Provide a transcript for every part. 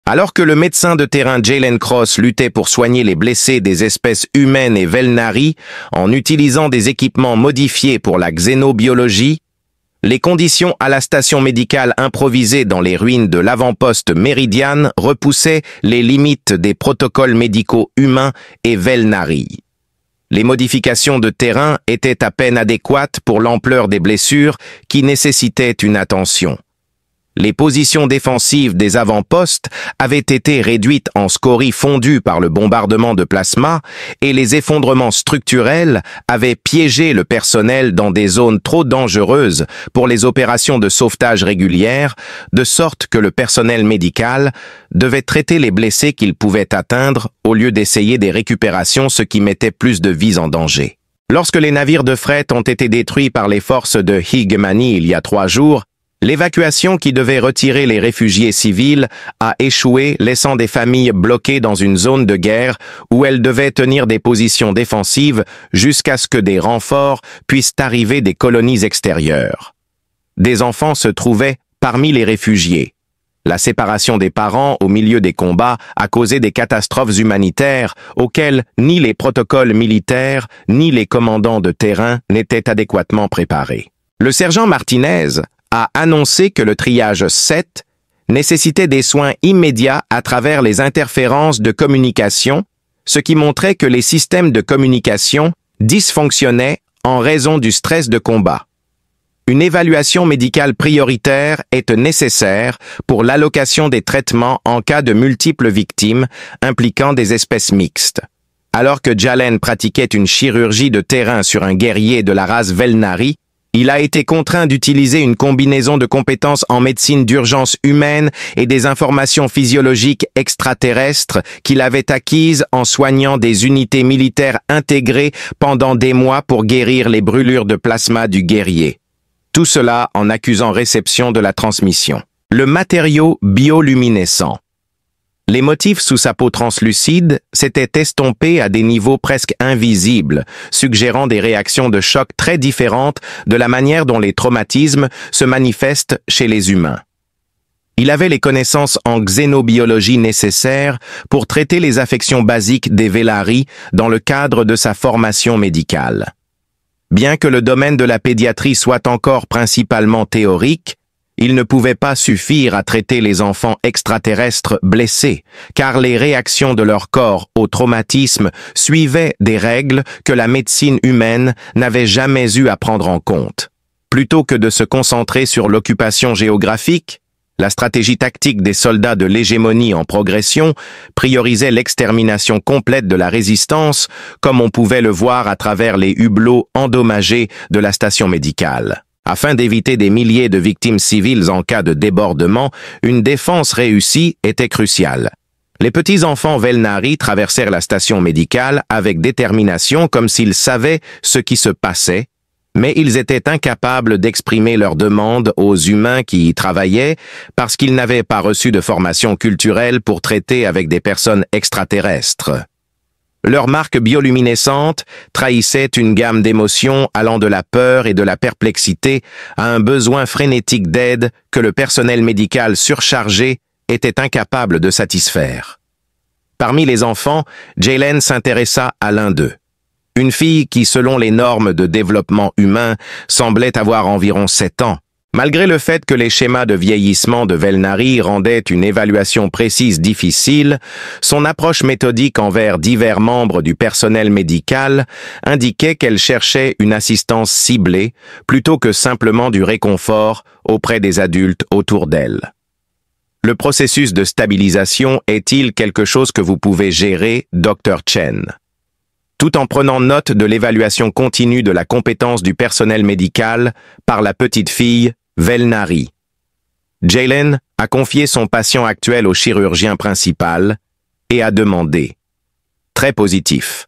Alors que le médecin de terrain Jalen Cross luttait pour soigner les blessés des espèces humaines et Velnari en utilisant des équipements modifiés pour la xénobiologie, les conditions à la station médicale improvisée dans les ruines de l'avant-poste Meridian repoussaient les limites des protocoles médicaux humains et Velnari. Les modifications de terrain étaient à peine adéquates pour l'ampleur des blessures qui nécessitaient une attention. Les positions défensives des avant-postes avaient été réduites en scories fondues par le bombardement de plasma et les effondrements structurels avaient piégé le personnel dans des zones trop dangereuses pour les opérations de sauvetage régulières, de sorte que le personnel médical devait traiter les blessés qu'il pouvait atteindre au lieu d'essayer des récupérations, ce qui mettait plus de vies en danger. Lorsque les navires de fret ont été détruits par les forces de Higmani il y a 3 jours, l'évacuation qui devait retirer les réfugiés civils a échoué, laissant des familles bloquées dans une zone de guerre où elles devaient tenir des positions défensives jusqu'à ce que des renforts puissent arriver des colonies extérieures. Des enfants se trouvaient parmi les réfugiés. La séparation des parents au milieu des combats a causé des catastrophes humanitaires auxquelles ni les protocoles militaires ni les commandants de terrain n'étaient adéquatement préparés. Le sergent Martinez a annoncé que le triage 7 nécessitait des soins immédiats à travers les interférences de communication, ce qui montrait que les systèmes de communication dysfonctionnaient en raison du stress de combat. Une évaluation médicale prioritaire est nécessaire pour l'allocation des traitements en cas de multiples victimes impliquant des espèces mixtes. Alors que Jalen pratiquait une chirurgie de terrain sur un guerrier de la race Velnari, il a été contraint d'utiliser une combinaison de compétences en médecine d'urgence humaine et des informations physiologiques extraterrestres qu'il avait acquises en soignant des unités militaires intégrées pendant des mois pour guérir les brûlures de plasma du guerrier. Tout cela en accusant réception de la transmission. Le matériau bioluminescent. Les motifs sous sa peau translucide s'étaient estompés à des niveaux presque invisibles, suggérant des réactions de choc très différentes de la manière dont les traumatismes se manifestent chez les humains. Il avait les connaissances en xénobiologie nécessaires pour traiter les affections basiques des Velnari dans le cadre de sa formation médicale. Bien que le domaine de la pédiatrie soit encore principalement théorique, il ne pouvait pas suffire à traiter les enfants extraterrestres blessés, car les réactions de leur corps au traumatisme suivaient des règles que la médecine humaine n'avait jamais eu à prendre en compte. Plutôt que de se concentrer sur l'occupation géographique, la stratégie tactique des soldats de l'hégémonie en progression priorisait l'extermination complète de la résistance, comme on pouvait le voir à travers les hublots endommagés de la station médicale. Afin d'éviter des milliers de victimes civiles en cas de débordement, une défense réussie était cruciale. Les petits-enfants Velnari traversèrent la station médicale avec détermination comme s'ils savaient ce qui se passait, mais ils étaient incapables d'exprimer leurs demandes aux humains qui y travaillaient parce qu'ils n'avaient pas reçu de formation culturelle pour traiter avec des personnes extraterrestres. Leur marque bioluminescente trahissait une gamme d'émotions allant de la peur et de la perplexité à un besoin frénétique d'aide que le personnel médical surchargé était incapable de satisfaire. Parmi les enfants, Jalen s'intéressa à l'un d'eux. Une fille qui, selon les normes de développement humain, semblait avoir environ 7 ans. Malgré le fait que les schémas de vieillissement de Velnari rendaient une évaluation précise difficile, son approche méthodique envers divers membres du personnel médical indiquait qu'elle cherchait une assistance ciblée plutôt que simplement du réconfort auprès des adultes autour d'elle. Le processus de stabilisation est-il quelque chose que vous pouvez gérer, Dr. Chen? Tout en prenant note de l'évaluation continue de la compétence du personnel médical par la petite fille Velnari. Jalen a confié son patient actuel au chirurgien principal et a demandé. Très positif.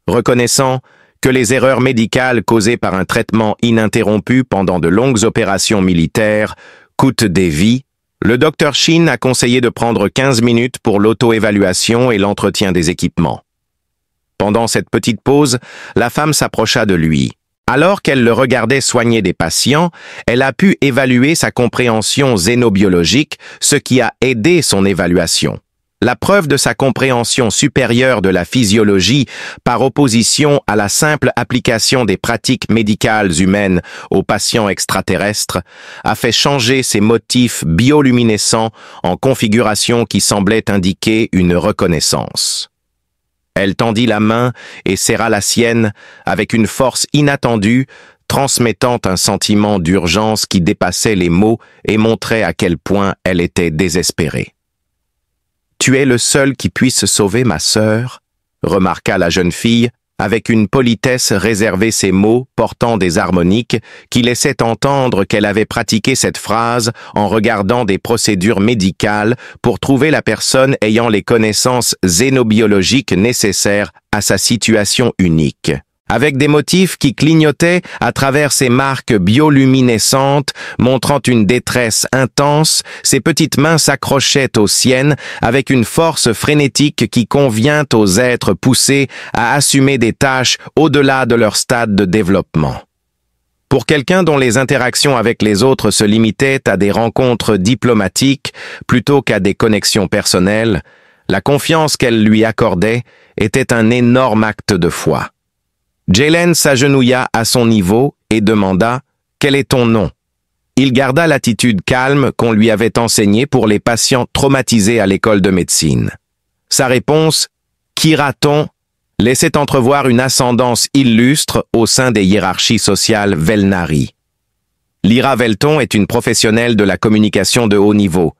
Reconnaissant que les erreurs médicales causées par un traitement ininterrompu pendant de longues opérations militaires coûtent des vies, le Dr. Shin a conseillé de prendre 15 minutes pour l'auto-évaluation et l'entretien des équipements. Pendant cette petite pause, la femme s'approcha de lui. Alors qu'elle le regardait soigner des patients, elle a pu évaluer sa compréhension xénobiologique, ce qui a aidé son évaluation. La preuve de sa compréhension supérieure de la physiologie par opposition à la simple application des pratiques médicales humaines aux patients extraterrestres a fait changer ses motifs bioluminescents en configuration qui semblait indiquer une reconnaissance. Elle tendit la main et serra la sienne avec une force inattendue, transmettant un sentiment d'urgence qui dépassait les mots et montrait à quel point elle était désespérée. « Tu es le seul qui puisse sauver ma sœur », remarqua la jeune fille, avec une politesse réservée ces mots portant des harmoniques qui laissaient entendre qu'elle avait pratiqué cette phrase en regardant des procédures médicales pour trouver la personne ayant les connaissances xénobiologiques nécessaires à sa situation unique. Avec des motifs qui clignotaient à travers ces marques bioluminescentes, montrant une détresse intense, ses petites mains s'accrochaient aux siennes avec une force frénétique qui convient aux êtres poussés à assumer des tâches au-delà de leur stade de développement. Pour quelqu'un dont les interactions avec les autres se limitaient à des rencontres diplomatiques plutôt qu'à des connexions personnelles, la confiance qu'elle lui accordait était un énorme acte de foi. Jaylen s'agenouilla à son niveau et demanda « Quel est ton nom ?» Il garda l'attitude calme qu'on lui avait enseignée pour les patients traumatisés à l'école de médecine. Sa réponse « Kira-ton » laissait entrevoir une ascendance illustre au sein des hiérarchies sociales Velnari. Lyra Velton est une professionnelle de la communication de haut niveau.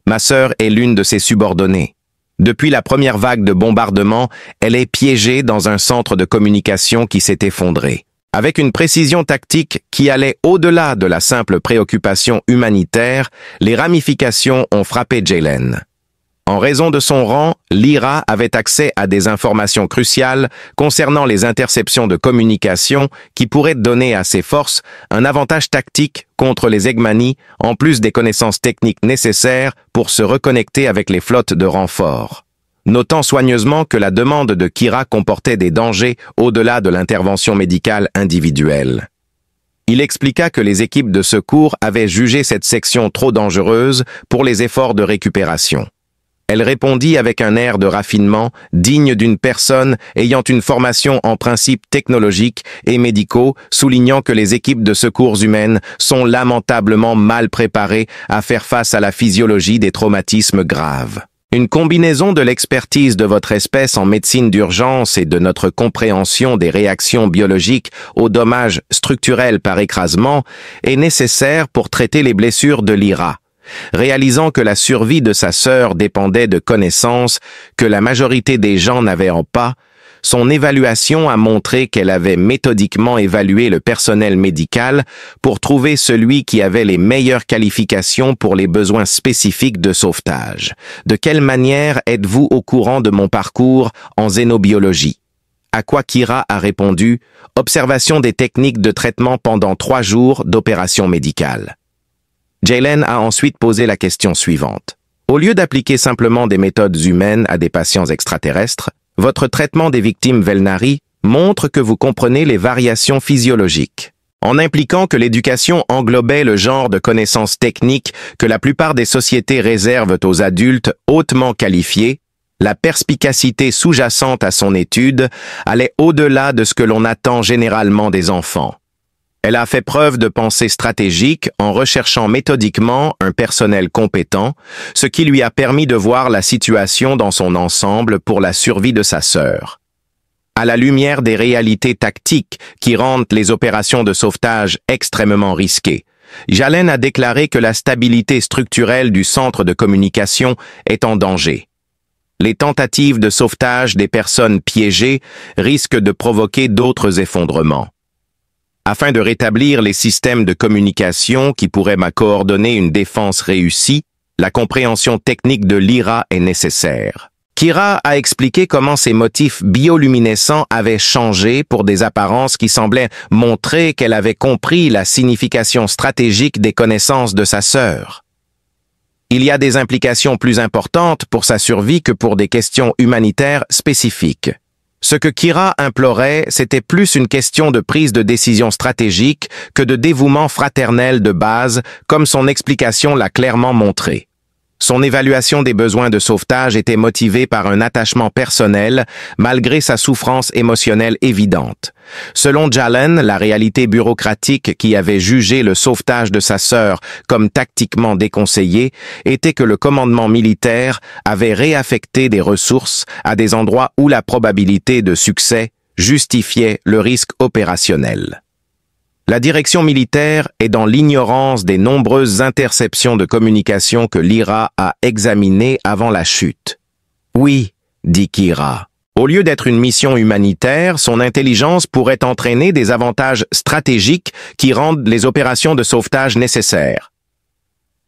Ma sœur est l'une de ses subordonnées. Depuis la première vague de bombardement, elle est piégée dans un centre de communication qui s'est effondré. Avec une précision tactique qui allait au-delà de la simple préoccupation humanitaire, les ramifications ont frappé Jaylen. En raison de son rang, Lyra avait accès à des informations cruciales concernant les interceptions de communication qui pourraient donner à ses forces un avantage tactique contre les Egmani, en plus des connaissances techniques nécessaires pour se reconnecter avec les flottes de renfort. Notant soigneusement que la demande de Kira comportait des dangers au-delà de l'intervention médicale individuelle. Il expliqua que les équipes de secours avaient jugé cette section trop dangereuse pour les efforts de récupération. Elle répondit avec un air de raffinement digne d'une personne ayant une formation en principes technologiques et médicaux, soulignant que les équipes de secours humaines sont lamentablement mal préparées à faire face à la physiologie des traumatismes graves. Une combinaison de l'expertise de votre espèce en médecine d'urgence et de notre compréhension des réactions biologiques aux dommages structurels par écrasement est nécessaire pour traiter les blessures de Lyra. Réalisant que la survie de sa sœur dépendait de connaissances que la majorité des gens n'avaient pas, son évaluation a montré qu'elle avait méthodiquement évalué le personnel médical pour trouver celui qui avait les meilleures qualifications pour les besoins spécifiques de sauvetage. De quelle manière êtes-vous au courant de mon parcours en xénobiologie? À quoi Kira a répondu « Observation des techniques de traitement pendant 3 jours d'opération médicale ». Jaylen a ensuite posé la question suivante. Au lieu d'appliquer simplement des méthodes humaines à des patients extraterrestres, votre traitement des victimes Velnari montre que vous comprenez les variations physiologiques. En impliquant que l'éducation englobait le genre de connaissances techniques que la plupart des sociétés réservent aux adultes hautement qualifiés, la perspicacité sous-jacente à son étude allait au-delà de ce que l'on attend généralement des enfants. Elle a fait preuve de pensée stratégique en recherchant méthodiquement un personnel compétent, ce qui lui a permis de voir la situation dans son ensemble pour la survie de sa sœur. À la lumière des réalités tactiques qui rendent les opérations de sauvetage extrêmement risquées, Jaylen a déclaré que la stabilité structurelle du centre de communication est en danger. Les tentatives de sauvetage des personnes piégées risquent de provoquer d'autres effondrements. Afin de rétablir les systèmes de communication qui pourraient coordonner une défense réussie, la compréhension technique de Lyra est nécessaire. Kira a expliqué comment ses motifs bioluminescents avaient changé pour des apparences qui semblaient montrer qu'elle avait compris la signification stratégique des connaissances de sa sœur. Il y a des implications plus importantes pour sa survie que pour des questions humanitaires spécifiques. Ce que Kira implorait, c'était plus une question de prise de décision stratégique que de dévouement fraternel de base, comme son explication l'a clairement montré. Son évaluation des besoins de sauvetage était motivée par un attachement personnel, malgré sa souffrance émotionnelle évidente. Selon Jalen, la réalité bureaucratique qui avait jugé le sauvetage de sa sœur comme tactiquement déconseillé était que le commandement militaire avait réaffecté des ressources à des endroits où la probabilité de succès justifiait le risque opérationnel. La direction militaire est dans l'ignorance des nombreuses interceptions de communication que l'IRA a examinées avant la chute. Oui, dit Kira. Au lieu d'être une mission humanitaire, son intelligence pourrait entraîner des avantages stratégiques qui rendent les opérations de sauvetage nécessaires.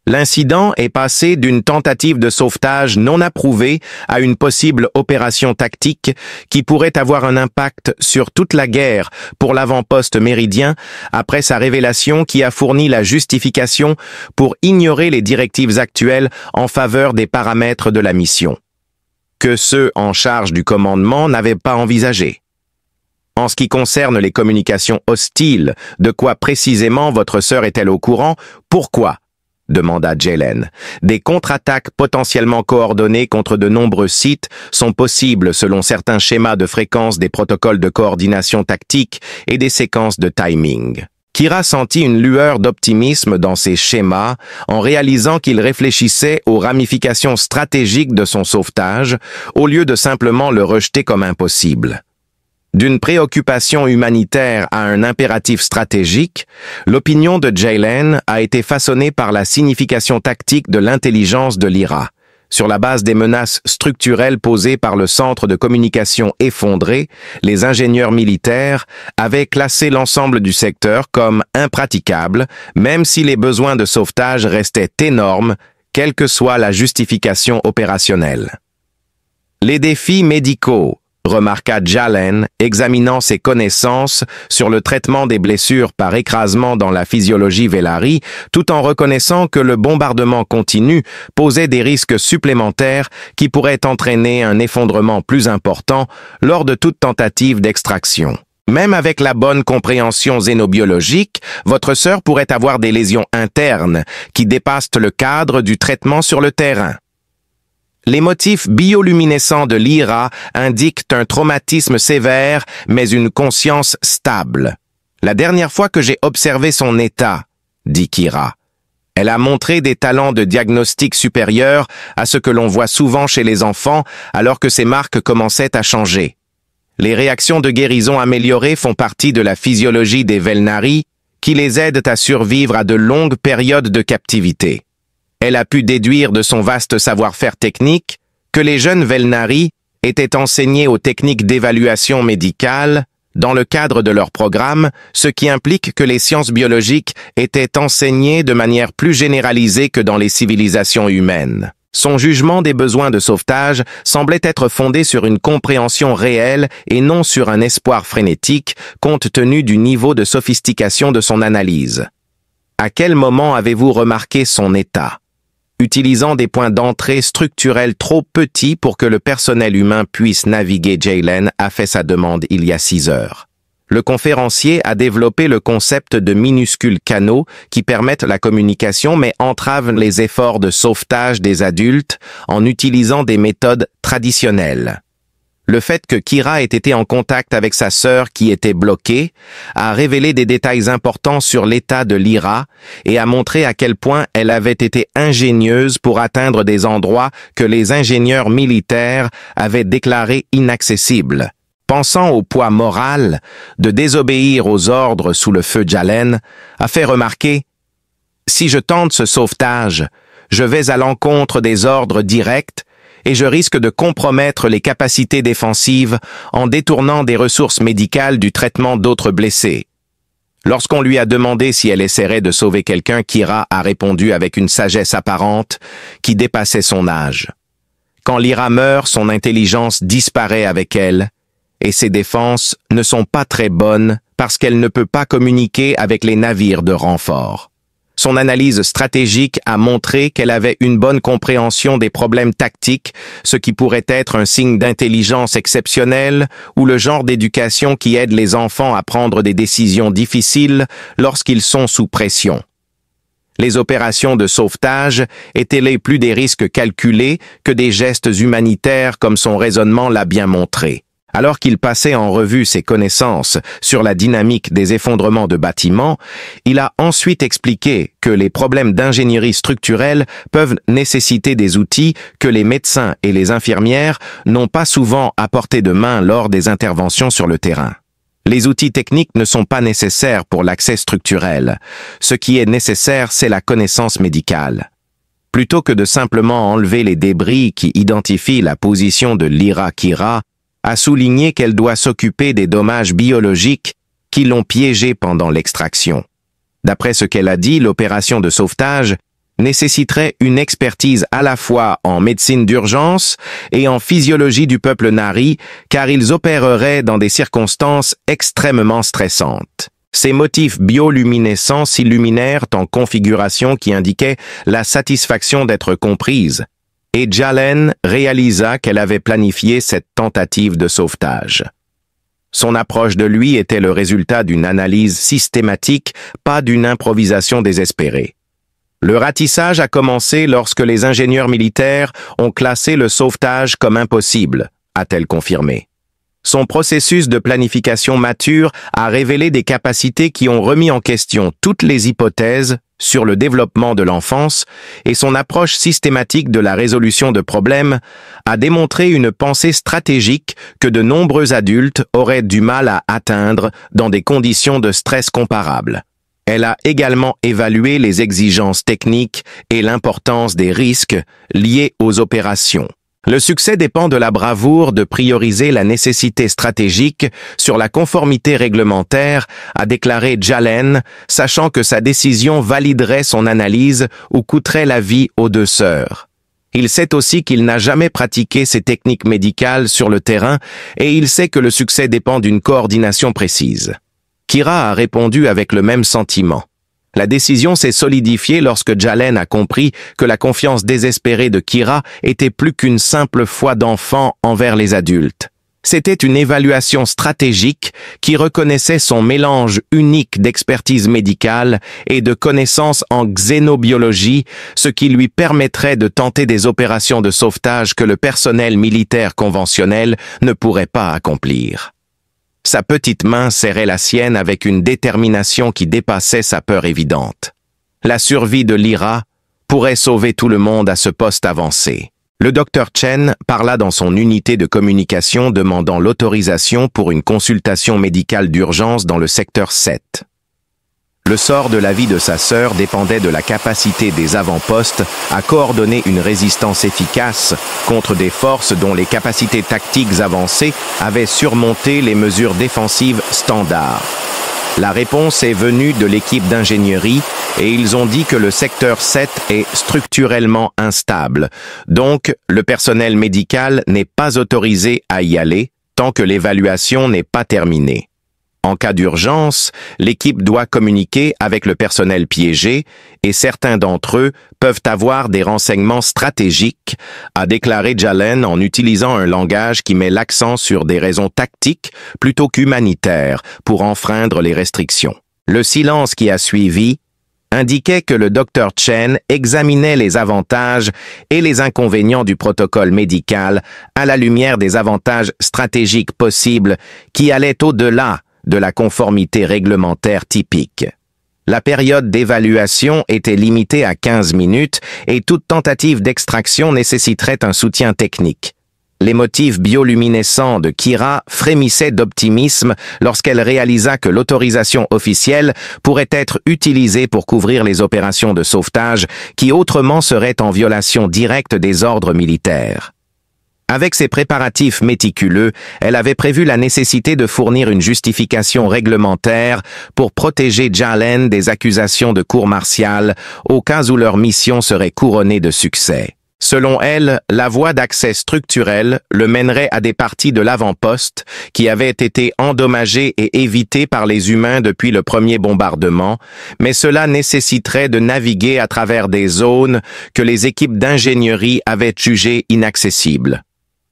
L'incident est passé d'une tentative de sauvetage non approuvée à une possible opération tactique qui pourrait avoir un impact sur toute la guerre pour l'avant-poste méridien après sa révélation qui a fourni la justification pour ignorer les directives actuelles en faveur des paramètres de la mission, que ceux en charge du commandement n'avaient pas envisagé. En ce qui concerne les communications hostiles, de quoi précisément votre sœur est-elle au courant? Pourquoi? Demanda Jalen. Des contre-attaques potentiellement coordonnées contre de nombreux sites sont possibles selon certains schémas de fréquence des protocoles de coordination tactique et des séquences de timing. Kira sentit une lueur d'optimisme dans ces schémas en réalisant qu'il réfléchissait aux ramifications stratégiques de son sauvetage au lieu de simplement le rejeter comme impossible. D'une préoccupation humanitaire à un impératif stratégique, l'opinion de Jalen a été façonnée par la signification tactique de l'intelligence de l'IRA. Sur la base des menaces structurelles posées par le centre de communication effondré, les ingénieurs militaires avaient classé l'ensemble du secteur comme impraticable, même si les besoins de sauvetage restaient énormes, quelle que soit la justification opérationnelle. Les défis médicaux, remarqua Jalen, examinant ses connaissances sur le traitement des blessures par écrasement dans la physiologie Velari, tout en reconnaissant que le bombardement continu posait des risques supplémentaires qui pourraient entraîner un effondrement plus important lors de toute tentative d'extraction. Même avec la bonne compréhension xénobiologique, votre sœur pourrait avoir des lésions internes qui dépassent le cadre du traitement sur le terrain. Les motifs bioluminescents de l'IRA indiquent un traumatisme sévère, mais une conscience stable. La dernière fois que j'ai observé son état, dit Kira, elle a montré des talents de diagnostic supérieurs à ce que l'on voit souvent chez les enfants alors que ces marques commençaient à changer. Les réactions de guérison améliorées font partie de la physiologie des Velnari qui les aident à survivre à de longues périodes de captivité. Elle a pu déduire de son vaste savoir-faire technique que les jeunes Velnari étaient enseignés aux techniques d'évaluation médicale dans le cadre de leur programme, ce qui implique que les sciences biologiques étaient enseignées de manière plus généralisée que dans les civilisations humaines. Son jugement des besoins de sauvetage semblait être fondé sur une compréhension réelle et non sur un espoir frénétique, compte tenu du niveau de sophistication de son analyse. À quel moment avez-vous remarqué son état? Utilisant des points d'entrée structurels trop petits pour que le personnel humain puisse naviguer, Jalen a fait sa demande il y a 6 heures. Le conférencier a développé le concept de minuscules canaux qui permettent la communication mais entravent les efforts de sauvetage des adultes en utilisant des méthodes traditionnelles. Le fait que Kira ait été en contact avec sa sœur qui était bloquée a révélé des détails importants sur l'état de l'IRA et a montré à quel point elle avait été ingénieuse pour atteindre des endroits que les ingénieurs militaires avaient déclarés inaccessibles. Pensant au poids moral de désobéir aux ordres sous le feu Jalen, a fait remarquer « Si je tente ce sauvetage, je vais à l'encontre des ordres directs et je risque de compromettre les capacités défensives en détournant des ressources médicales du traitement d'autres blessés. » Lorsqu'on lui a demandé si elle essaierait de sauver quelqu'un, Kira a répondu avec une sagesse apparente qui dépassait son âge. Quand l'IRA meurt, son intelligence disparaît avec elle, et ses défenses ne sont pas très bonnes parce qu'elle ne peut pas communiquer avec les navires de renfort. Son analyse stratégique a montré qu'elle avait une bonne compréhension des problèmes tactiques, ce qui pourrait être un signe d'intelligence exceptionnelle ou le genre d'éducation qui aide les enfants à prendre des décisions difficiles lorsqu'ils sont sous pression. Les opérations de sauvetage étaient plus des risques calculés que des gestes humanitaires comme son raisonnement l'a bien montré. Alors qu'il passait en revue ses connaissances sur la dynamique des effondrements de bâtiments, il a ensuite expliqué que les problèmes d'ingénierie structurelle peuvent nécessiter des outils que les médecins et les infirmières n'ont pas souvent à portée de main lors des interventions sur le terrain. Les outils techniques ne sont pas nécessaires pour l'accès structurel. Ce qui est nécessaire, c'est la connaissance médicale. Plutôt que de simplement enlever les débris qui identifient la position de Lyra Kira, a souligné qu'elle doit s'occuper des dommages biologiques qui l'ont piégée pendant l'extraction. D'après ce qu'elle a dit, l'opération de sauvetage nécessiterait une expertise à la fois en médecine d'urgence et en physiologie du peuple Nari, car ils opéreraient dans des circonstances extrêmement stressantes. Ces motifs bioluminescents s'illuminèrent en configuration qui indiquait la satisfaction d'être comprise, et Jalen réalisa qu'elle avait planifié cette tentative de sauvetage. Son approche de lui était le résultat d'une analyse systématique, pas d'une improvisation désespérée. Le ratissage a commencé lorsque les ingénieurs militaires ont classé le sauvetage comme impossible, a-t-elle confirmé. Son processus de planification mature a révélé des capacités qui ont remis en question toutes les hypothèses sur le développement de l'enfance et son approche systématique de la résolution de problèmes a démontré une pensée stratégique que de nombreux adultes auraient du mal à atteindre dans des conditions de stress comparables. Elle a également évalué les exigences techniques et l'importance des risques liés aux opérations. Le succès dépend de la bravoure de prioriser la nécessité stratégique sur la conformité réglementaire, a déclaré Jalen, sachant que sa décision validerait son analyse ou coûterait la vie aux deux sœurs. Il sait aussi qu'il n'a jamais pratiqué ces techniques médicales sur le terrain et il sait que le succès dépend d'une coordination précise. Kira a répondu avec le même sentiment. La décision s'est solidifiée lorsque Jalen a compris que la confiance désespérée de Kira était plus qu'une simple foi d'enfant envers les adultes. C'était une évaluation stratégique qui reconnaissait son mélange unique d'expertise médicale et de connaissances en xénobiologie, ce qui lui permettrait de tenter des opérations de sauvetage que le personnel militaire conventionnel ne pourrait pas accomplir. Sa petite main serrait la sienne avec une détermination qui dépassait sa peur évidente. La survie de Lyra pourrait sauver tout le monde à ce poste avancé. Le Dr Chen parla dans son unité de communication demandant l'autorisation pour une consultation médicale d'urgence dans le secteur 7. Le sort de la vie de sa sœur dépendait de la capacité des avant-postes à coordonner une résistance efficace contre des forces dont les capacités tactiques avancées avaient surmonté les mesures défensives standards. La réponse est venue de l'équipe d'ingénierie et ils ont dit que le secteur 7 est structurellement instable, donc le personnel médical n'est pas autorisé à y aller tant que l'évaluation n'est pas terminée. En cas d'urgence, l'équipe doit communiquer avec le personnel piégé et certains d'entre eux peuvent avoir des renseignements stratégiques, a déclaré Jalen en utilisant un langage qui met l'accent sur des raisons tactiques plutôt qu'humanitaires pour enfreindre les restrictions. Le silence qui a suivi indiquait que le Dr Chen examinait les avantages et les inconvénients du protocole médical à la lumière des avantages stratégiques possibles qui allaient au-delà de la conformité réglementaire typique. La période d'évaluation était limitée à 15 minutes et toute tentative d'extraction nécessiterait un soutien technique. Les motifs bioluminescents de Kira frémissaient d'optimisme lorsqu'elle réalisa que l'autorisation officielle pourrait être utilisée pour couvrir les opérations de sauvetage qui autrement seraient en violation directe des ordres militaires. Avec ses préparatifs méticuleux, elle avait prévu la nécessité de fournir une justification réglementaire pour protéger Jalen des accusations de cour martiale au cas où leur mission serait couronnée de succès. Selon elle, la voie d'accès structurelle le mènerait à des parties de l'avant-poste qui avaient été endommagées et évitées par les humains depuis le premier bombardement, mais cela nécessiterait de naviguer à travers des zones que les équipes d'ingénierie avaient jugées inaccessibles.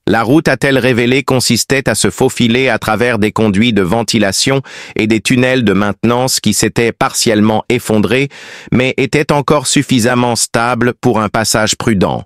La route, a-t-elle révélé, consistait à se faufiler à travers des conduits de ventilation et des tunnels de maintenance qui s'étaient partiellement effondrés, mais étaient encore suffisamment stables pour un passage prudent.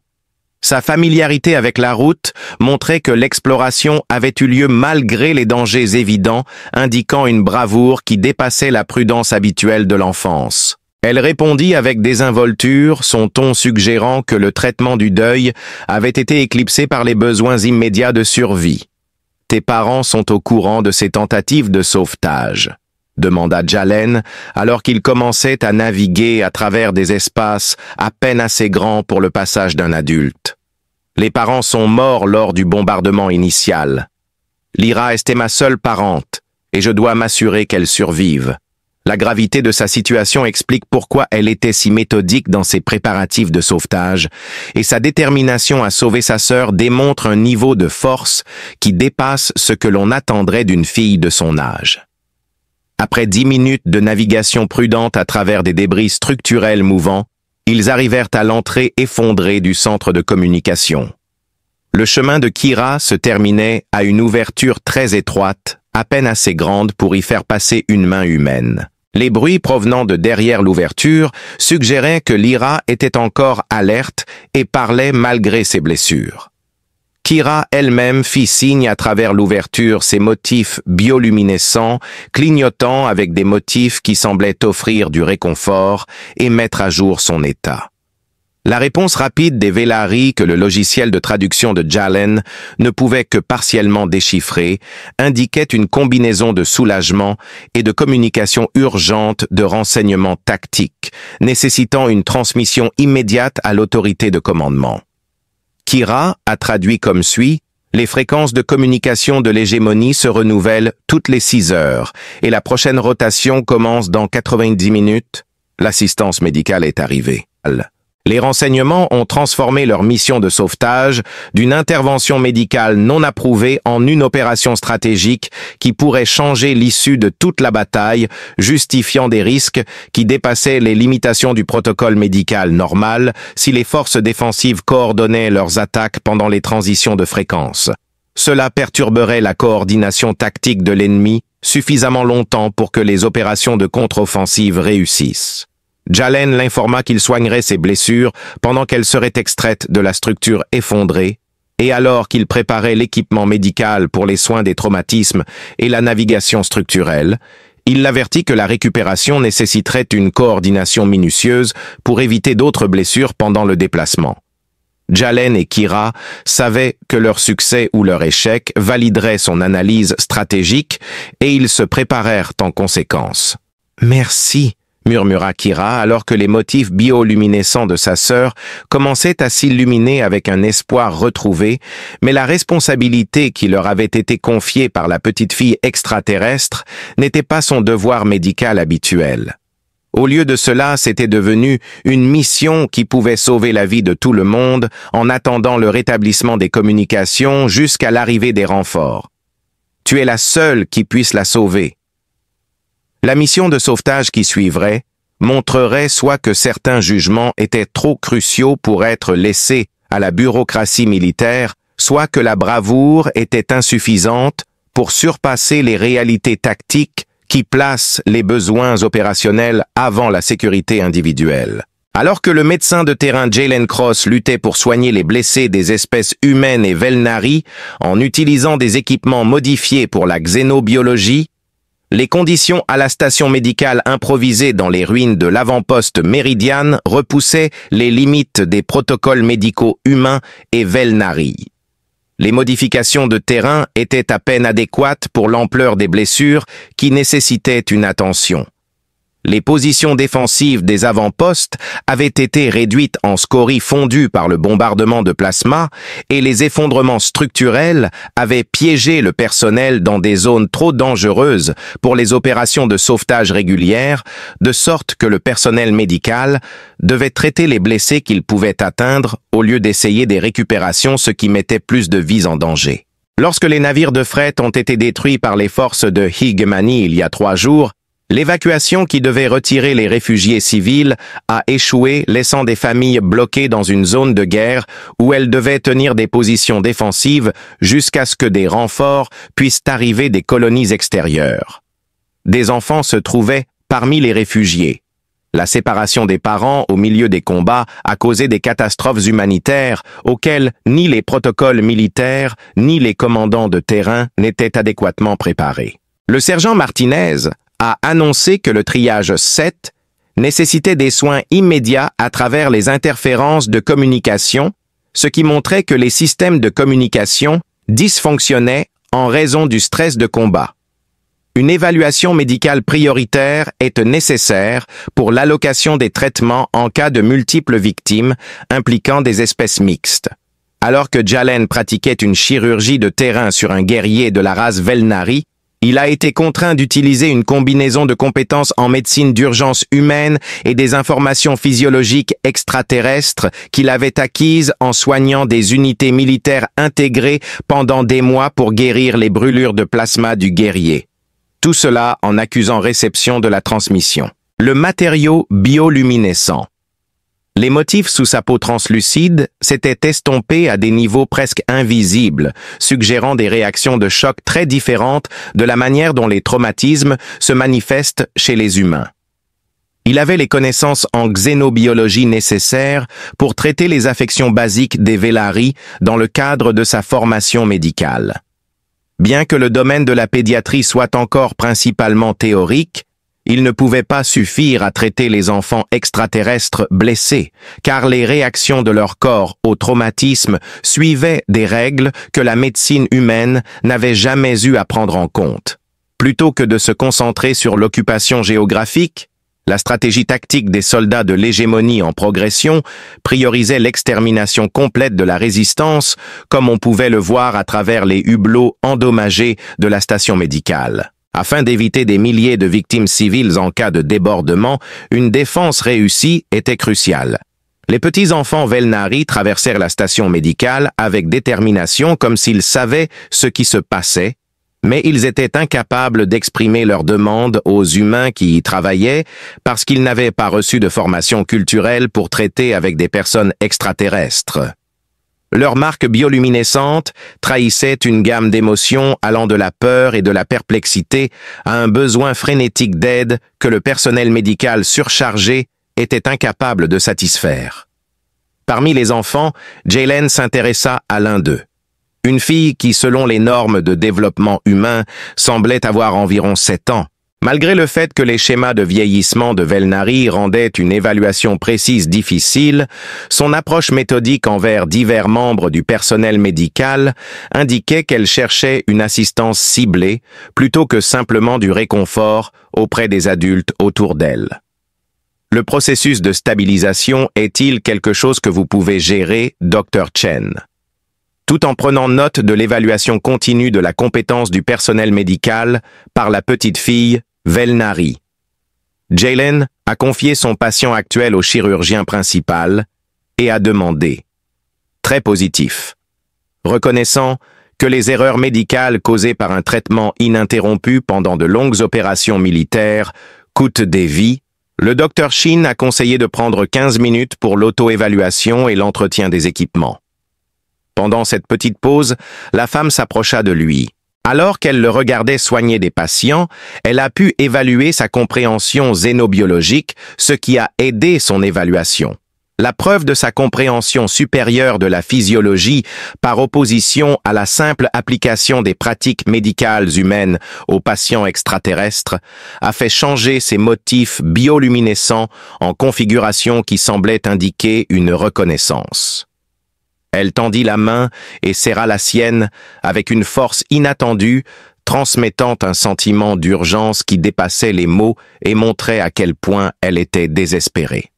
Sa familiarité avec la route montrait que l'exploration avait eu lieu malgré les dangers évidents, indiquant une bravoure qui dépassait la prudence habituelle de l'enfance. Elle répondit avec désinvolture, son ton suggérant que le traitement du deuil avait été éclipsé par les besoins immédiats de survie. « Tes parents sont au courant de ces tentatives de sauvetage ?» demanda Jalen, alors qu'il commençait à naviguer à travers des espaces à peine assez grands pour le passage d'un adulte. « Les parents sont morts lors du bombardement initial. Lyra était ma seule parente, et je dois m'assurer qu'elle survive. » La gravité de sa situation explique pourquoi elle était si méthodique dans ses préparatifs de sauvetage, et sa détermination à sauver sa sœur démontre un niveau de force qui dépasse ce que l'on attendrait d'une fille de son âge. Après 10 minutes de navigation prudente à travers des débris structurels mouvants, ils arrivèrent à l'entrée effondrée du centre de communication. Le chemin de Kira se terminait à une ouverture très étroite, à peine assez grande pour y faire passer une main humaine. Les bruits provenant de derrière l'ouverture suggéraient que Lyra était encore alerte et parlait malgré ses blessures. Kira elle-même fit signe à travers l'ouverture ses motifs bioluminescents, clignotant avec des motifs qui semblaient offrir du réconfort et mettre à jour son état. La réponse rapide des Velari que le logiciel de traduction de Jalen ne pouvait que partiellement déchiffrer indiquait une combinaison de soulagement et de communication urgente de renseignements tactiques, nécessitant une transmission immédiate à l'autorité de commandement. Kira a traduit comme suit: les fréquences de communication de l'hégémonie se renouvellent toutes les 6 heures et la prochaine rotation commence dans 90 minutes. L'assistance médicale est arrivée. Les renseignements ont transformé leur mission de sauvetage d'une intervention médicale non approuvée en une opération stratégique qui pourrait changer l'issue de toute la bataille, justifiant des risques qui dépassaient les limitations du protocole médical normal si les forces défensives coordonnaient leurs attaques pendant les transitions de fréquence. Cela perturberait la coordination tactique de l'ennemi suffisamment longtemps pour que les opérations de contre-offensive réussissent. Jalen l'informa qu'il soignerait ses blessures pendant qu'elles seraient extraites de la structure effondrée, et alors qu'il préparait l'équipement médical pour les soins des traumatismes et la navigation structurelle, il l'avertit que la récupération nécessiterait une coordination minutieuse pour éviter d'autres blessures pendant le déplacement. Jalen et Kira savaient que leur succès ou leur échec validerait son analyse stratégique et ils se préparèrent en conséquence. « Merci », murmura Kira alors que les motifs bioluminescents de sa sœur commençaient à s'illuminer avec un espoir retrouvé, mais la responsabilité qui leur avait été confiée par la petite fille extraterrestre n'était pas son devoir médical habituel. Au lieu de cela, c'était devenu une mission qui pouvait sauver la vie de tout le monde en attendant le rétablissement des communications jusqu'à l'arrivée des renforts. Tu es la seule qui puisse la sauver. La mission de sauvetage qui suivrait montrerait soit que certains jugements étaient trop cruciaux pour être laissés à la bureaucratie militaire, soit que la bravoure était insuffisante pour surpasser les réalités tactiques qui placent les besoins opérationnels avant la sécurité individuelle. Alors que le médecin de terrain Jalen Cross luttait pour soigner les blessés des espèces humaines et Velnari en utilisant des équipements modifiés pour la xénobiologie, les conditions à la station médicale improvisée dans les ruines de l'avant-poste Méridiane repoussaient les limites des protocoles médicaux humains et Velnari. Les modifications de terrain étaient à peine adéquates pour l'ampleur des blessures qui nécessitaient une attention. Les positions défensives des avant-postes avaient été réduites en scories fondues par le bombardement de plasma et les effondrements structurels avaient piégé le personnel dans des zones trop dangereuses pour les opérations de sauvetage régulières, de sorte que le personnel médical devait traiter les blessés qu'il pouvait atteindre au lieu d'essayer des récupérations, ce qui mettait plus de vies en danger. Lorsque les navires de fret ont été détruits par les forces de Higmani il y a 3 jours, l'évacuation qui devait retirer les réfugiés civils a échoué, laissant des familles bloquées dans une zone de guerre où elles devaient tenir des positions défensives jusqu'à ce que des renforts puissent arriver des colonies extérieures. Des enfants se trouvaient parmi les réfugiés. La séparation des parents au milieu des combats a causé des catastrophes humanitaires auxquelles ni les protocoles militaires ni les commandants de terrain n'étaient adéquatement préparés. Le sergent Martinez a annoncé que le triage 7 nécessitait des soins immédiats à travers les interférences de communication, ce qui montrait que les systèmes de communication dysfonctionnaient en raison du stress de combat. Une évaluation médicale prioritaire est nécessaire pour l'allocation des traitements en cas de multiples victimes impliquant des espèces mixtes. Alors que Jalen pratiquait une chirurgie de terrain sur un guerrier de la race Velnari, il a été contraint d'utiliser une combinaison de compétences en médecine d'urgence humaine et des informations physiologiques extraterrestres qu'il avait acquises en soignant des unités militaires intégrées pendant des mois pour guérir les brûlures de plasma du guerrier. Tout cela en accusant réception de la transmission. Le matériau bioluminescent. Les motifs sous sa peau translucide s'étaient estompés à des niveaux presque invisibles, suggérant des réactions de choc très différentes de la manière dont les traumatismes se manifestent chez les humains. Il avait les connaissances en xénobiologie nécessaires pour traiter les affections basiques des Velnari dans le cadre de sa formation médicale. Bien que le domaine de la pédiatrie soit encore principalement théorique, il ne pouvait pas suffire à traiter les enfants extraterrestres blessés, car les réactions de leur corps au traumatisme suivaient des règles que la médecine humaine n'avait jamais eu à prendre en compte. Plutôt que de se concentrer sur l'occupation géographique, la stratégie tactique des soldats de l'hégémonie en progression priorisait l'extermination complète de la résistance, comme on pouvait le voir à travers les hublots endommagés de la station médicale. Afin d'éviter des milliers de victimes civiles en cas de débordement, une défense réussie était cruciale. Les petits-enfants Velnari traversèrent la station médicale avec détermination comme s'ils savaient ce qui se passait, mais ils étaient incapables d'exprimer leurs demandes aux humains qui y travaillaient parce qu'ils n'avaient pas reçu de formation culturelle pour traiter avec des personnes extraterrestres. Leur marque bioluminescente trahissait une gamme d'émotions allant de la peur et de la perplexité à un besoin frénétique d'aide que le personnel médical surchargé était incapable de satisfaire. Parmi les enfants, Jalen s'intéressa à l'un d'eux. Une fille qui, selon les normes de développement humain, semblait avoir environ 7 ans. Malgré le fait que les schémas de vieillissement de Velnari rendaient une évaluation précise difficile, son approche méthodique envers divers membres du personnel médical indiquait qu'elle cherchait une assistance ciblée plutôt que simplement du réconfort auprès des adultes autour d'elle. Le processus de stabilisation est-il quelque chose que vous pouvez gérer, Dr. Chen? Tout en prenant note de l'évaluation continue de la compétence du personnel médical par la petite fille Velnari. Jalen a confié son patient actuel au chirurgien principal et a demandé. Très positif. Reconnaissant que les erreurs médicales causées par un traitement ininterrompu pendant de longues opérations militaires coûtent des vies, le Dr. Shin a conseillé de prendre 15 minutes pour l'auto-évaluation et l'entretien des équipements. Pendant cette petite pause, la femme s'approcha de lui. Alors qu'elle le regardait soigner des patients, elle a pu évaluer sa compréhension xénobiologique, ce qui a aidé son évaluation. La preuve de sa compréhension supérieure de la physiologie par opposition à la simple application des pratiques médicales humaines aux patients extraterrestres a fait changer ses motifs bioluminescents en configuration qui semblait indiquer une reconnaissance. Elle tendit la main et serra la sienne avec une force inattendue, transmettant un sentiment d'urgence qui dépassait les mots et montrait à quel point elle était désespérée.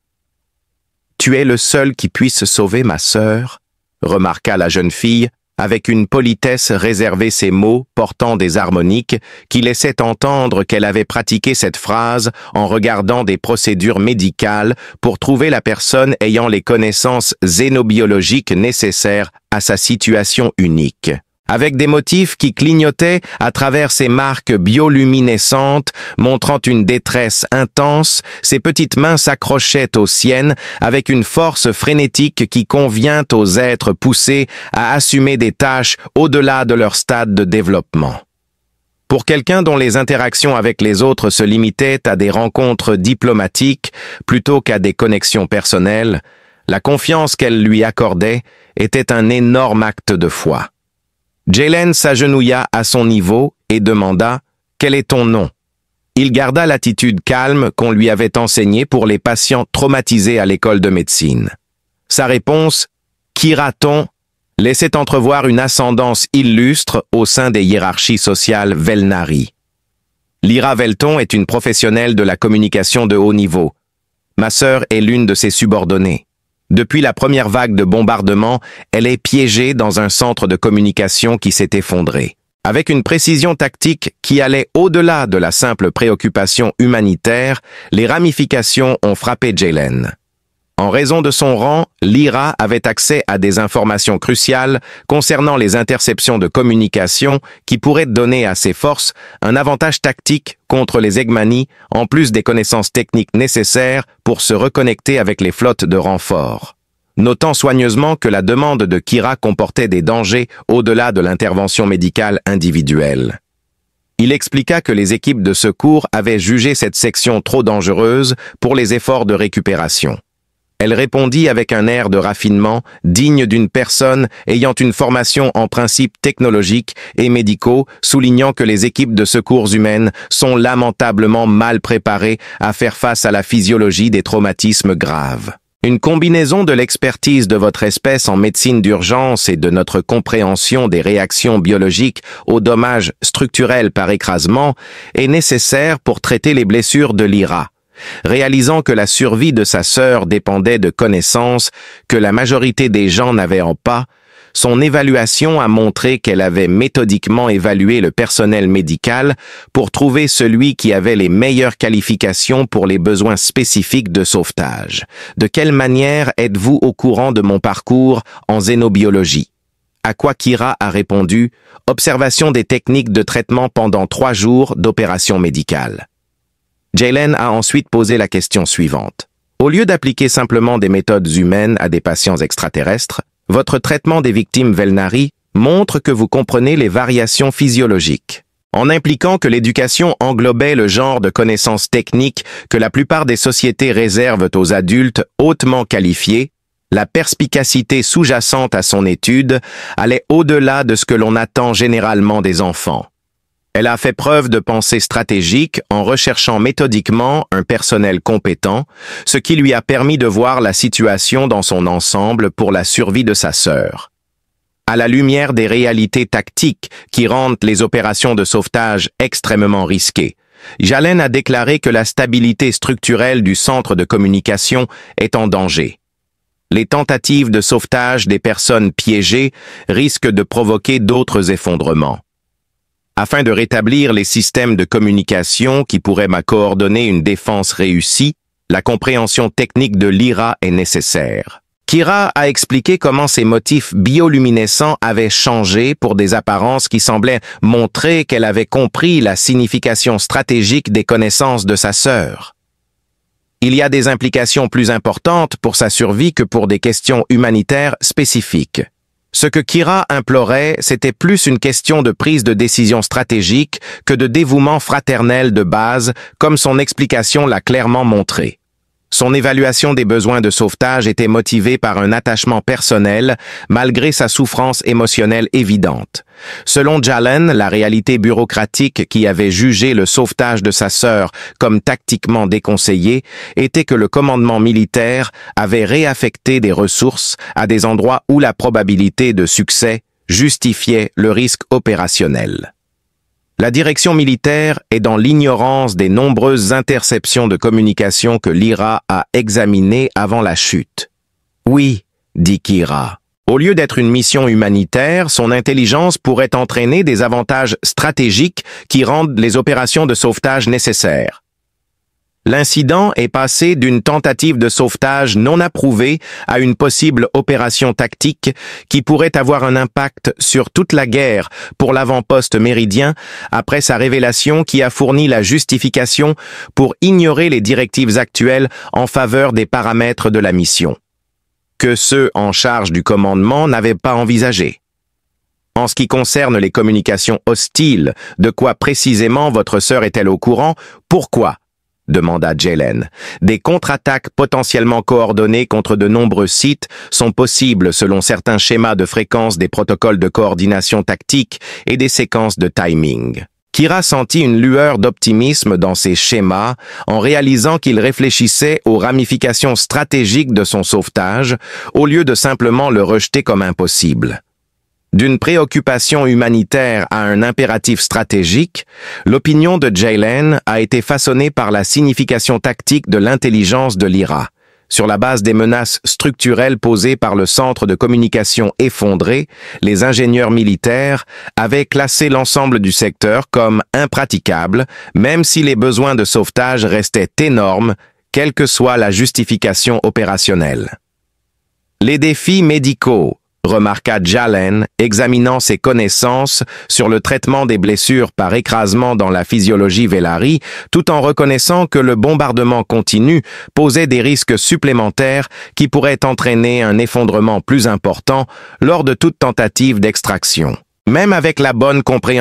« Tu es le seul qui puisse sauver ma sœur », remarqua la jeune fille, avec une politesse réservée ces mots portant des harmoniques qui laissaient entendre qu'elle avait pratiqué cette phrase en regardant des procédures médicales pour trouver la personne ayant les connaissances xénobiologiques nécessaires à sa situation unique. Avec des motifs qui clignotaient à travers ces marques bioluminescentes montrant une détresse intense, ses petites mains s'accrochaient aux siennes avec une force frénétique qui convient aux êtres poussés à assumer des tâches au-delà de leur stade de développement. Pour quelqu'un dont les interactions avec les autres se limitaient à des rencontres diplomatiques plutôt qu'à des connexions personnelles, la confiance qu'elle lui accordait était un énorme acte de foi. Jaylen s'agenouilla à son niveau et demanda « Quel est ton nom ?» Il garda l'attitude calme qu'on lui avait enseignée pour les patients traumatisés à l'école de médecine. Sa réponse « Kira-ton » laissait entrevoir une ascendance illustre au sein des hiérarchies sociales Velnari. Lyra Velton est une professionnelle de la communication de haut niveau. Ma sœur est l'une de ses subordonnées. Depuis la première vague de bombardement, elle est piégée dans un centre de communication qui s'est effondré. Avec une précision tactique qui allait au-delà de la simple préoccupation humanitaire, les ramifications ont frappé Jaylen. En raison de son rang, Lyra avait accès à des informations cruciales concernant les interceptions de communication qui pourraient donner à ses forces un avantage tactique contre les Eggmani, en plus des connaissances techniques nécessaires pour se reconnecter avec les flottes de renfort. Notant soigneusement que la demande de Kira comportait des dangers au-delà de l'intervention médicale individuelle. Il expliqua que les équipes de secours avaient jugé cette section trop dangereuse pour les efforts de récupération. Elle répondit avec un air de raffinement digne d'une personne ayant une formation en principes technologiques et médicaux, soulignant que les équipes de secours humaines sont lamentablement mal préparées à faire face à la physiologie des traumatismes graves. Une combinaison de l'expertise de votre espèce en médecine d'urgence et de notre compréhension des réactions biologiques aux dommages structurels par écrasement est nécessaire pour traiter les blessures de Lyra. Réalisant que la survie de sa sœur dépendait de connaissances que la majorité des gens n'avaient pas, son évaluation a montré qu'elle avait méthodiquement évalué le personnel médical pour trouver celui qui avait les meilleures qualifications pour les besoins spécifiques de sauvetage. De quelle manière êtes-vous au courant de mon parcours en xénobiologie? À quoi Kira a répondu « Observation des techniques de traitement pendant 3 jours d'opération médicale ». Jaylen a ensuite posé la question suivante. Au lieu d'appliquer simplement des méthodes humaines à des patients extraterrestres, votre traitement des victimes Velnari montre que vous comprenez les variations physiologiques. En impliquant que l'éducation englobait le genre de connaissances techniques que la plupart des sociétés réservent aux adultes hautement qualifiés, la perspicacité sous-jacente à son étude allait au-delà de ce que l'on attend généralement des enfants. Elle a fait preuve de pensée stratégique en recherchant méthodiquement un personnel compétent, ce qui lui a permis de voir la situation dans son ensemble pour la survie de sa sœur. À la lumière des réalités tactiques qui rendent les opérations de sauvetage extrêmement risquées, Jaylen a déclaré que la stabilité structurelle du centre de communication est en danger. Les tentatives de sauvetage des personnes piégées risquent de provoquer d'autres effondrements. Afin de rétablir les systèmes de communication qui pourraient coordonner une défense réussie, la compréhension technique de Lyra est nécessaire. Kira a expliqué comment ses motifs bioluminescents avaient changé pour des apparences qui semblaient montrer qu'elle avait compris la signification stratégique des connaissances de sa sœur. Il y a des implications plus importantes pour sa survie que pour des questions humanitaires spécifiques. Ce que Kira implorait, c'était plus une question de prise de décision stratégique que de dévouement fraternel de base, comme son explication l'a clairement montré. Son évaluation des besoins de sauvetage était motivée par un attachement personnel, malgré sa souffrance émotionnelle évidente. Selon Jaylen, la réalité bureaucratique qui avait jugé le sauvetage de sa sœur comme tactiquement déconseillé était que le commandement militaire avait réaffecté des ressources à des endroits où la probabilité de succès justifiait le risque opérationnel. La direction militaire est dans l'ignorance des nombreuses interceptions de communication que l'IRA a examinées avant la chute. Oui, dit Kira. Au lieu d'être une mission humanitaire, son intelligence pourrait entraîner des avantages stratégiques qui rendent les opérations de sauvetage nécessaires. L'incident est passé d'une tentative de sauvetage non approuvée à une possible opération tactique qui pourrait avoir un impact sur toute la guerre pour l'avant-poste méridien après sa révélation qui a fourni la justification pour ignorer les directives actuelles en faveur des paramètres de la mission, que ceux en charge du commandement n'avaient pas envisagé. En ce qui concerne les communications hostiles, de quoi précisément votre sœur est-elle au courant? Pourquoi? Demanda Jaylen. Des contre-attaques potentiellement coordonnées contre de nombreux sites sont possibles selon certains schémas de fréquence des protocoles de coordination tactique et des séquences de timing. Kira sentit une lueur d'optimisme dans ces schémas en réalisant qu'il réfléchissait aux ramifications stratégiques de son sauvetage au lieu de simplement le rejeter comme impossible. D'une préoccupation humanitaire à un impératif stratégique, l'opinion de Jaylen a été façonnée par la signification tactique de l'intelligence de l'IRA. Sur la base des menaces structurelles posées par le centre de communication effondré, les ingénieurs militaires avaient classé l'ensemble du secteur comme impraticable, même si les besoins de sauvetage restaient énormes, quelle que soit la justification opérationnelle. Les défis médicaux, remarqua Jaylen, examinant ses connaissances sur le traitement des blessures par écrasement dans la physiologie Velari, tout en reconnaissant que le bombardement continu posait des risques supplémentaires qui pourraient entraîner un effondrement plus important lors de toute tentative d'extraction. Même avec la bonne compréhension